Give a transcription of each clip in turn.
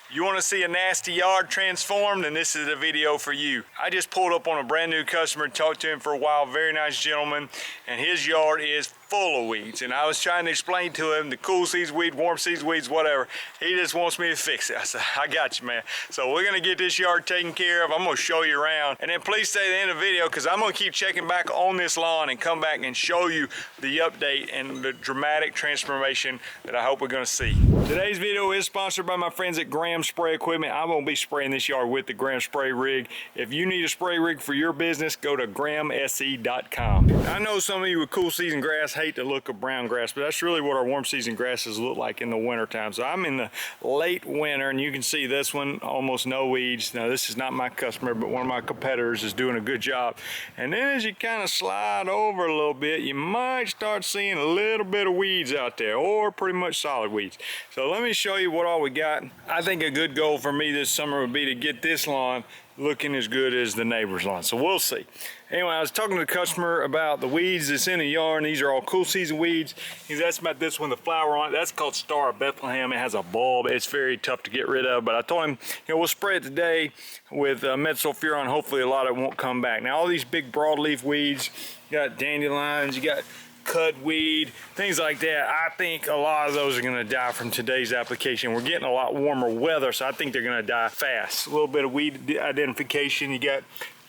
You want to see a nasty yard transformed, and this is a video for you. I just pulled up on a brand new customer and talked to him for a while. Very nice gentleman, and his yard is full of weeds. And I was trying to explain to him the cool season weed, warm season weeds, whatever. He just wants me to fix it. I said, I got you, man. So we're gonna get this yard taken care of. I'm gonna show you around, and then please stay to the end of the video because I'm gonna keep checking back on this lawn and come back and show you the update and the dramatic transformation that I hope we're gonna see. Today's video is sponsored by my friends at Graham Spray Equipment. I'm gonna be spraying this yard with the Graham Spray rig. If you need a spray rig for your business, go to grahamse.com. I know some of you with cool season grass hate the look of brown grass, but that's really what our warm season grasses look like in the winter time. So I'm in the late winter, and you can see this one, almost no weeds. Now this is not my customer, but one of my competitors is doing a good job. And then as you kind of slide over a little bit, you might start seeing a little bit of weeds out there, or pretty much solid weeds. So let me show you what all we got. I think a good goal for me this summer would be to get this lawn looking as good as the neighbor's lawn. So we'll see. Anyway, I was talking to the customer about the weeds that's in the yard, and these are all cool season weeds. He's asking about this one, the flower on it. That's called Star of Bethlehem. It has a bulb. It's very tough to get rid of, but I told him, you know, we'll spray it today with metsulfuron. Hopefully a lot of it won't come back. Now all these big broadleaf weeds, you got dandelions, you got cudweed, things like that. I think a lot of those are gonna die from today's application. We're getting a lot warmer weather, so I think they're gonna die fast. A little bit of weed identification. You got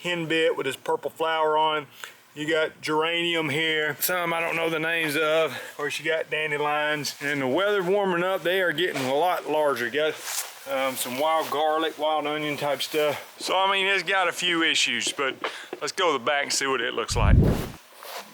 henbit with this purple flower on. You got geranium here. Some I don't know the names of. Of course, you got dandelions. And the weather warming up, they are getting a lot larger. You got some wild garlic, wild onion type stuff. So, I mean, it's got a few issues, but let's go to the back and see what it looks like.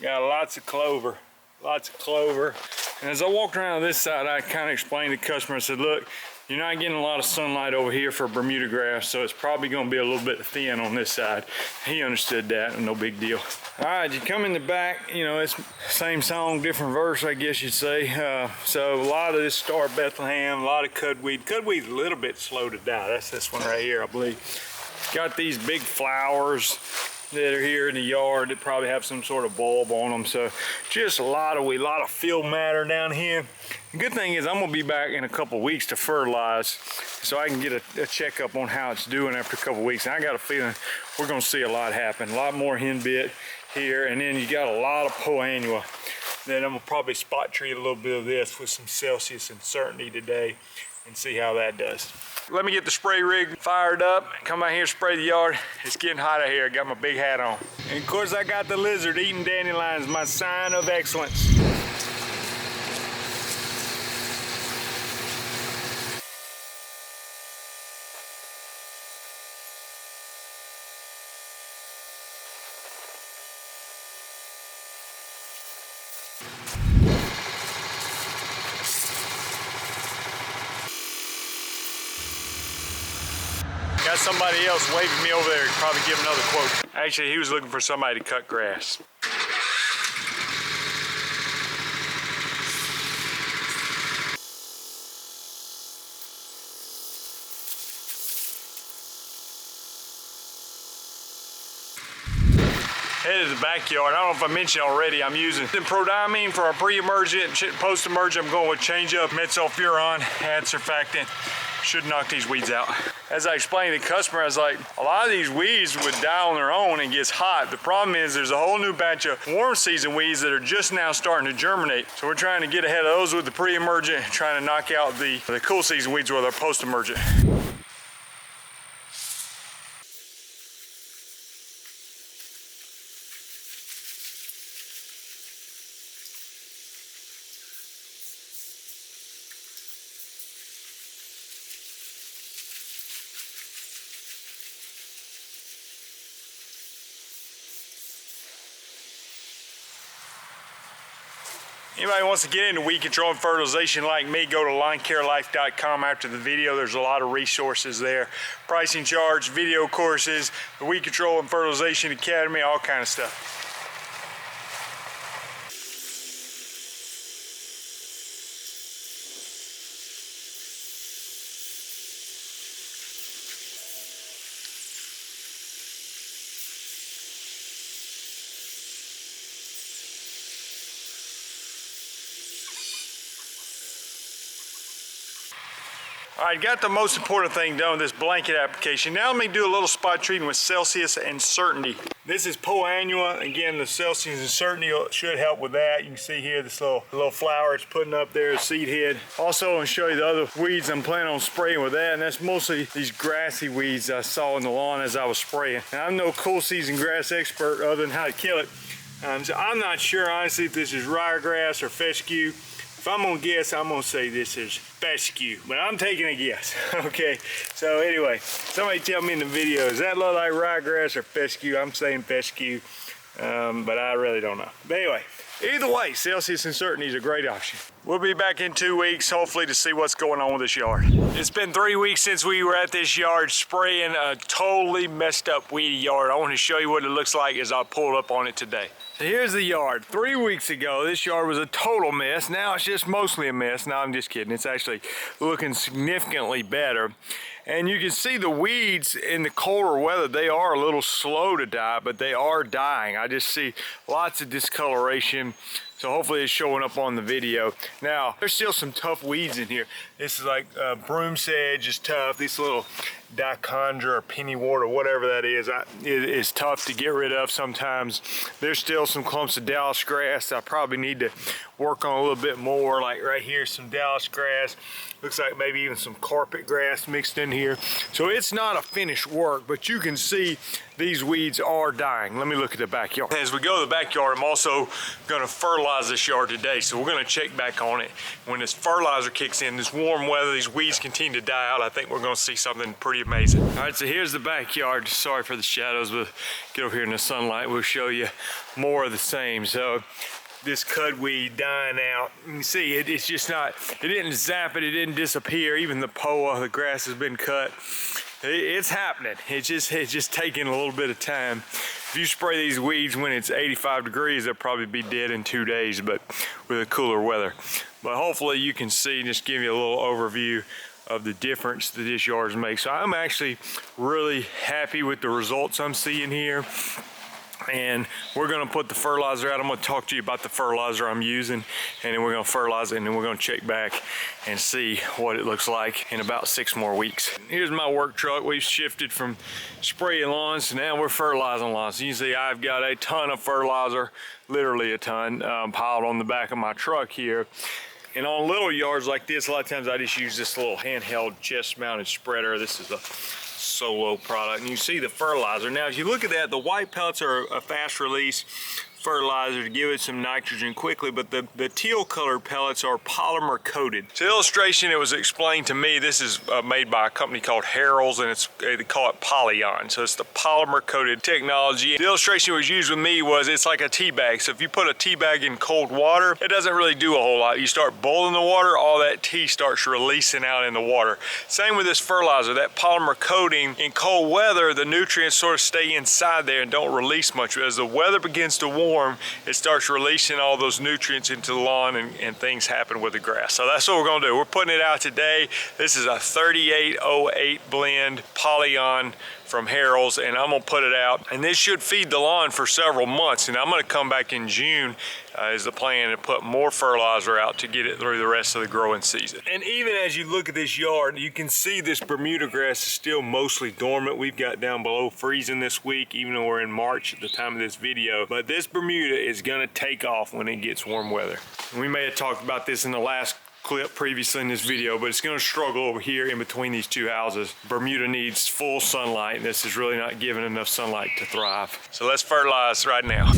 Got lots of clover, lots of clover. And as I walked around this side, I kind of explained to the customer, I said, look, you're not getting a lot of sunlight over here for Bermuda grass, so it's probably gonna be a little bit thin on this side. He understood that, no big deal. All right, you come in the back, you know, it's same song, different verse, I guess you'd say. So a lot of this Star of Bethlehem, a lot of cudweed. Cudweed's a little bit slow to die. That's this one right here, I believe. Got these big flowers that are here in the yard that probably have some sort of bulb on them. So just a lot of weed, a lot of field matter down here. The good thing is I'm gonna be back in a couple weeks to fertilize, so I can get a checkup on how it's doing after a couple weeks. And I got a feeling we're gonna see a lot happen. A lot more henbit here, and then you got a lot of poannual. Then I'm gonna probably spot treat a little bit of this with some Celsius and Certainty today and see how that does. Let me get the spray rig fired up, come out here and spray the yard. It's getting hot out here. I got my big hat on. And of course I got the lizard eating dandelions, my sign of excellence. Got somebody else waving me over there, probably give another quote. Actually, he was looking for somebody to cut grass. Headed to the backyard. I don't know if I mentioned already, I'm using prodiamine for our pre-emergent, post-emergent. I'm going with change up metsulfuron, add surfactant. Should knock these weeds out. As I explained to the customer, I was like, a lot of these weeds would die on their own and gets hot. The problem is there's a whole new batch of warm season weeds that are just now starting to germinate. So we're trying to get ahead of those with the pre-emergent, trying to knock out the cool season weeds with our post-emergent. Anybody wants to get into weed control and fertilization like me, go to linecarelife.com after the video. There's a lot of resources there. Pricing charts, video courses, the Weed Control and Fertilization Academy, all kind of stuff. All All right, got the most important thing done with this blanket application. Now let me do a little spot treating with Celsius and Certainty. This is poannua. Again, the Celsius and Certainty should help with that. You can see here this little flower it's putting up there, seed head. Also, I'm going to show you the other weeds I'm planning on spraying with that, and that's mostly these grassy weeds I saw in the lawn as I was spraying. Now, I'm no cool season grass expert other than how to kill it. So I'm not sure, honestly, if this is ryegrass or fescue. If I'm gonna guess, I'm gonna say this is fescue, but I'm taking a guess, okay? So anyway, somebody tell me in the video, does that look like ryegrass or fescue? I'm saying fescue, but I really don't know. But anyway, either way, Celsius and Certainty is a great option. We'll be back in 2 weeks, hopefully, to see what's going on with this yard. It's been 3 weeks since we were at this yard spraying a totally messed up weedy yard. I want to show you what it looks like as I pulled up on it today. So here's the yard. 3 weeks ago, this yard was a total mess. Now it's just mostly a mess. No, I'm just kidding. It's actually looking significantly better. And you can see the weeds in the colder weather, they are a little slow to die, but they are dying. I just see lots of discoloration. So hopefully it's showing up on the video. Now, there's still some tough weeds in here. This is like broom sedge is tough. This little dichondra or pennywort or whatever that is, it is tough to get rid of sometimes. There's still some clumps of Dallas grass I probably need to work on a little bit more. Like right here, some Dallas grass. Looks like maybe even some carpet grass mixed in here. So it's not a finished work, but you can see these weeds are dying. Let me look at the backyard. As we go to the backyard, I'm also gonna fertilize this yard today. So we're gonna check back on it. When this fertilizer kicks in, this warm weather, these weeds continue to die out, I think we're gonna see something pretty amazing. All right, so here's the backyard. Sorry for the shadows, but get over here in the sunlight. We'll show you more of the same. So this cudweed dying out. You can see it's just not, it didn't zap it, it didn't disappear. Even the POA, the grass has been cut. It's happening. It's just taking a little bit of time. If you spray these weeds when it's 85 degrees, they'll probably be dead in 2 days, but with a cooler weather. But hopefully you can see, just give you a little overview of the difference that this yard makes. So I'm actually really happy with the results I'm seeing here. And we're gonna put the fertilizer out. I'm gonna talk to you about the fertilizer I'm using, and then we're gonna fertilize it, and then we're gonna check back and see what it looks like in about 6 more weeks. Here's my work truck. We've shifted from spraying lawns to now we're fertilizing lawns. So you see I've got a ton of fertilizer, literally a ton, piled on the back of my truck here. And on little yards like this, a lot of times I just use this little handheld chest-mounted spreader. This is a Solo product, and you see the fertilizer. Now, as you look at that, the white pellets are a fast release fertilizer to give it some nitrogen quickly, but the teal colored pellets are polymer coated. So the illustration, it was explained to me, this is made by a company called Harold's, and they call it Polyon. So it's the polymer coated technology. The illustration was used with me was it's like a tea bag. So if you put a tea bag in cold water, it doesn't really do a whole lot. You start boiling the water, all that tea starts releasing out in the water. Same with this fertilizer, that polymer coating. In cold weather, the nutrients sort of stay inside there and don't release much. As the weather begins to warm, it starts releasing all those nutrients into the lawn, and things happen with the grass. So that's what we're gonna do. We're putting it out today. This is a 3808 blend Polyon from Harold's, and I'm gonna put it out, and this should feed the lawn for several months. And I'm gonna come back in June is the plan, to put more fertilizer out to get it through the rest of the growing season. And even as you look at this yard, you can see this Bermuda grass is still mostly dormant. We've got down below freezing this week, even though we're in March at the time of this video. But this Bermuda is gonna take off when it gets warm weather. And we may have talked about this in the last clip previously in this video, but it's going to struggle over here in between these two houses. Bermuda needs full sunlight, and this is really not giving enough sunlight to thrive. So let's fertilize right now.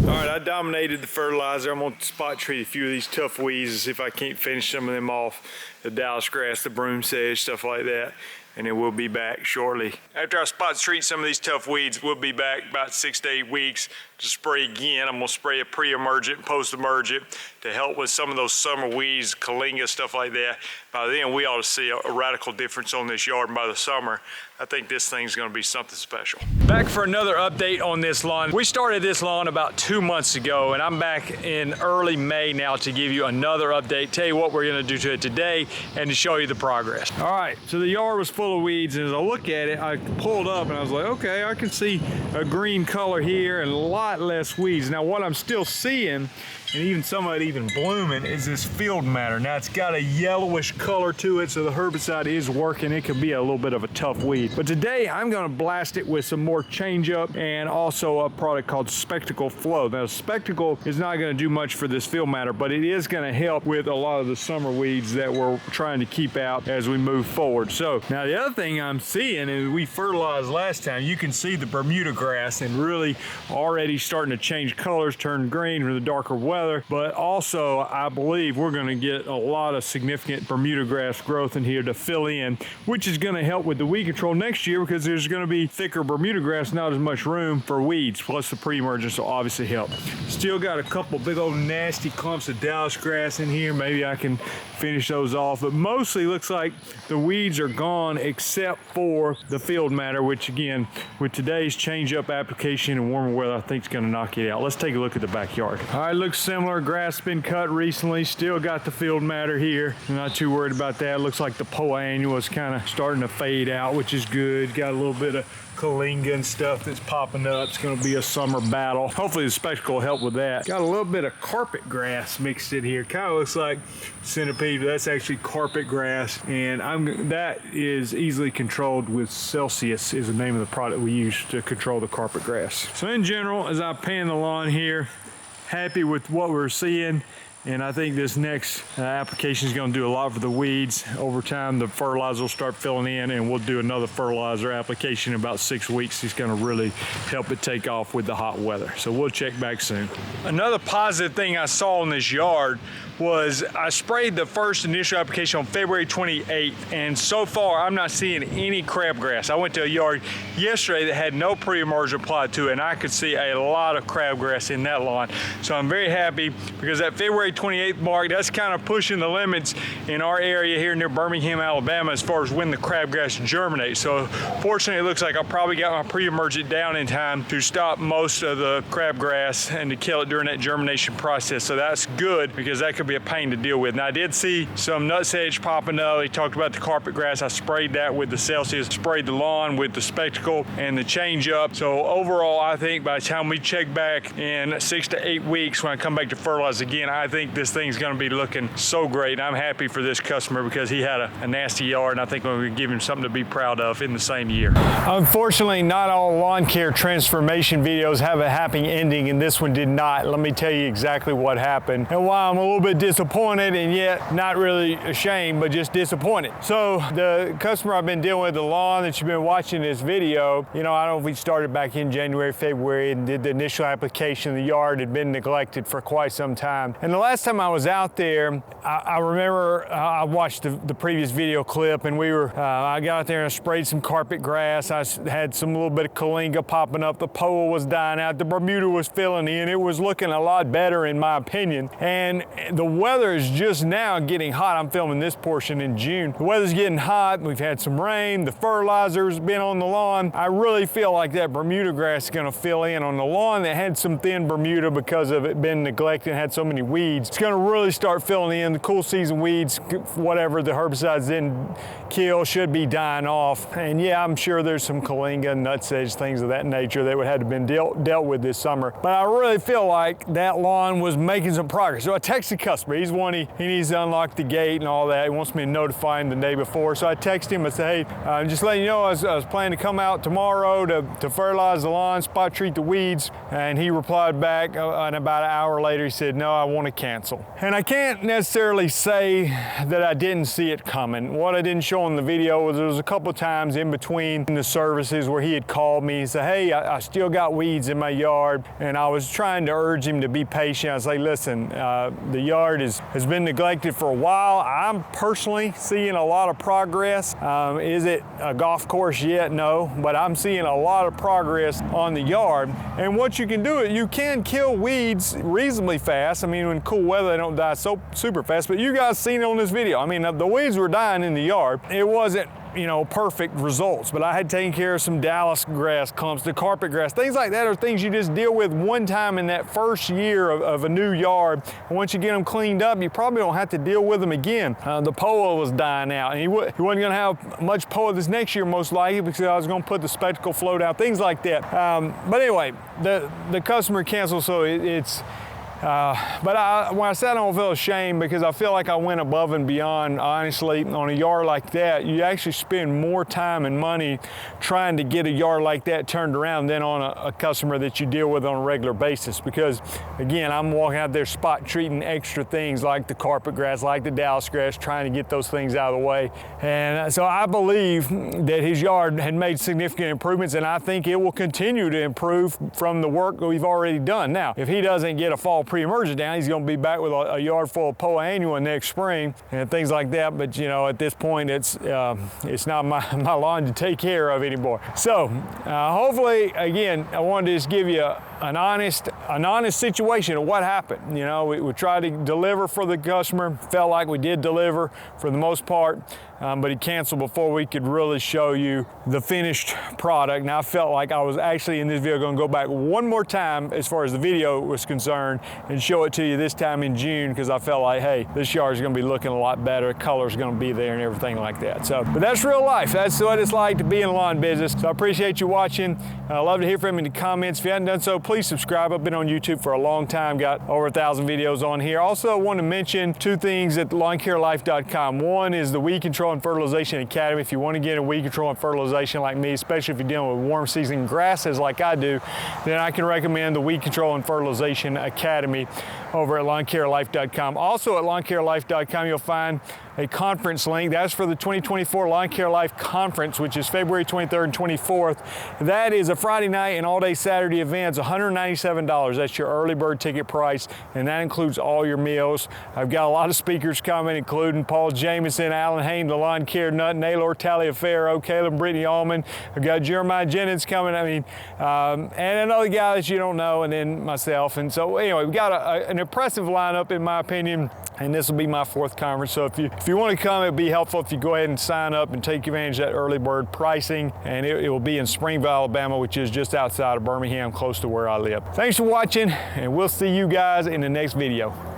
All right, I dominated the fertilizer. I'm gonna spot treat a few of these tough weeds and see if I can't finish some of them off. The Dallas grass, the broom sedge, stuff like that. and then we'll be back shortly. After I spot treat some of these tough weeds, we'll be back about 6 to 8 weeks to spray again. I'm gonna spray a pre-emergent, post-emergent to help with some of those summer weeds, kalinga, stuff like that. By then, we ought to see a radical difference on this yard, and by the summer, I think this thing's gonna be something special. Back for another update on this lawn. We started this lawn about 2 months ago, and I'm back in early May now to give you another update, tell you what we're gonna do to it today, and to show you the progress. All right, so the yard was full of weeds, and as I look at it, I pulled up and I was like, okay, I can see a green color here and a lot less weeds. Now what I'm still seeing, and even some of it even blooming, is this field matter. Now it's got a yellowish color to it, so the herbicide is working. It can be a little bit of a tough weed. But today I'm gonna blast it with some more change up and also a product called Spectacle Flow. Now Spectacle is not gonna do much for this field matter, but it is gonna help with a lot of the summer weeds that we're trying to keep out as we move forward. So now the other thing I'm seeing is we fertilized last time. You can see the Bermuda grass and really already starting to change colors, turn green from the darker weather, but also I believe we're gonna get a lot of significant Bermuda grass growth in here to fill in, which is gonna help with the weed control next year because there's gonna be thicker Bermuda grass, not as much room for weeds, plus the pre-emergence will obviously help. Still got a couple big old nasty clumps of Dallas grass in here. Maybe I can finish those off, but mostly looks like the weeds are gone except for the field matter, which again, with today's change up application and warmer weather, I think it's gonna knock it out. Let's take a look at the backyard. All right, looks similar. Grass been cut recently. Still got the field matter here. I'm not too worried about that. Looks like the poa annua is kind of starting to fade out, which is good. Got a little bit of kalinga and stuff that's popping up. It's going to be a summer battle. Hopefully the Spectacle will help with that. Got a little bit of carpet grass mixed in here. Kind of looks like centipede, but that's actually carpet grass, and that is easily controlled with Celsius is the name of the product we use to control the carpet grass. So in general, as I pan the lawn here, happy with what we're seeing. And I think this next application is going to do a lot for the weeds. Over time, the fertilizer will start filling in, and we'll do another fertilizer application in about 6 weeks. It's going to really help it take off with the hot weather. So we'll check back soon. Another positive thing I saw in this yard was I sprayed the first initial application on February 28th, and so far I'm not seeing any crabgrass. I went to a yard yesterday that had no pre-emergent applied to it, and I could see a lot of crabgrass in that lawn. So I'm very happy because that February 28th mark, that's kind of pushing the limits in our area here near Birmingham, Alabama, as far as when the crabgrass germinates. So fortunately, it looks like I probably got my pre-emergent down in time to stop most of the crabgrass and to kill it during that germination process. So that's good because that could be a pain to deal with. And I did see some nutsedge popping up. He talked about the carpet grass. I sprayed that with the Celsius, sprayed the lawn with the Spectacle and the change up. So overall, I think by the time we check back in 6 to 8 weeks when I come back to fertilize again, I think this thing's going to be looking so great. I'm happy for this customer because he had a nasty yard, and I think we're going to give him something to be proud of in the same year. Unfortunately, not all lawn care transformation videos have a happy ending, and this one did not. Let me tell you exactly what happened and why I'm a little bit disappointed, and yet not really ashamed, but just disappointed. So the customer I've been dealing with, the lawn that you've been watching this video, you know, I don't know if we started back in January, February, and did the initial application. The yard had been neglected for quite some time. And the last time I was out there, I remember I watched the previous video clip, and I got out there and I sprayed some carpet grass. I had some little bit of kalinga popping up. The poa was dying out. The Bermuda was filling in. It was looking a lot better in my opinion. And the weather is just now getting hot. I'm filming this portion in June. The weather's getting hot. We've had some rain. The fertilizer's been on the lawn. I really feel like that Bermuda grass is going to fill in on the lawn that had some thin Bermuda because of it being neglected and had so many weeds. It's going to really start filling in. The cool season weeds, whatever the herbicides didn't kill, should be dying off. And yeah, I'm sure there's some kalinga, nutsedge, things of that nature that would have to been dealt with this summer. But I really feel like that lawn was making some progress. So I texted the customer. He's one, he needs to unlock the gate and all that. He wants me to notify him the day before. So I texted him. I said, hey, just letting you know, I was planning to come out tomorrow to fertilize the lawn, spot treat the weeds. And he replied back, and about an hour later, he said, no, I want to cancel. cancel. And I can't necessarily say that I didn't see it coming. What I didn't show in the video was there was a couple times in between the services where he had called me and said, hey, I still got weeds in my yard. And I was trying to urge him to be patient. I was like, listen, the yard has been neglected for a while. I'm personally seeing a lot of progress. Is it a golf course yet? No, but I'm seeing a lot of progress on the yard. And what you can do, you can kill weeds reasonably fast. I mean, in cool weather, they don't die so super fast, but you guys seen it on this video. I mean, the weeds were dying in the yard. It wasn't, you know, perfect results, but I had taken care of some Dallas grass clumps, the carpet grass, things like that are things you just deal with one time in that first year of a new yard. And once you get them cleaned up, you probably don't have to deal with them again. The POA was dying out, and he wasn't gonna have much POA this next year most likely because I was gonna put the spectacle float out, things like that. But anyway, the customer canceled, so it's, but when I said I don't feel ashamed because I feel like I went above and beyond, honestly. On a yard like that, you actually spend more time and money trying to get a yard like that turned around than on a customer that you deal with on a regular basis. Because again, I'm walking out there spot treating extra things like the carpet grass, like the Dallas grass, trying to get those things out of the way. And so I believe that his yard had made significant improvements, and I think it will continue to improve from the work that we've already done. Now, if he doesn't get a fall pre-emergent down, he's going to be back with a yard full of POA annua next spring and things like that. But you know, at this point, it's not my lawn to take care of anymore. So hopefully, again, I wanted to just give you an honest situation of what happened. You know, we tried to deliver for the customer, felt like we did deliver for the most part, but he canceled before we could really show you the finished product. Now I felt like I was actually in this video going to go back one more time as far as the video was concerned and show it to you this time in June, because I felt like, hey, this yard is going to be looking a lot better, color's going to be there and everything like that. So, but that's real life. That's what it's like to be in the lawn business. So I appreciate you watching. I love to hear from you in the comments. If you haven't done so, please subscribe. I've been on YouTube for a long time, got over 1,000 videos on here. Also, I want to mention two things at lawncarelife.com. One is the Weed Control and Fertilization Academy. If you want to get in weed control and fertilization like me, especially if you're dealing with warm season grasses like I do, then I can recommend the Weed Control and Fertilization Academy over at lawncarelife.com. Also at lawncarelife.com, you'll find a conference link. That's for the 2024 Lawn Care Life Conference, which is February 23rd and 24th. That is a Friday night and all-day Saturday event. It's $197. That's your early bird ticket price, and that includes all your meals. I've got a lot of speakers coming, including Paul Jamison, Alan Hain, the Lawn Care Nut, Naylor Taliaferro, Caleb Brittany Allman. I've got Jeremiah Jennings coming, and another guy that you don't know, and then myself. And so anyway, we've got an impressive lineup, in my opinion, and this will be my 4th conference. So if you want to come, it'd be helpful if you go ahead and sign up and take advantage of that early bird pricing. And it will be in Springville, Alabama, which is just outside of Birmingham, close to where I live. Thanks for watching, and we'll see you guys in the next video.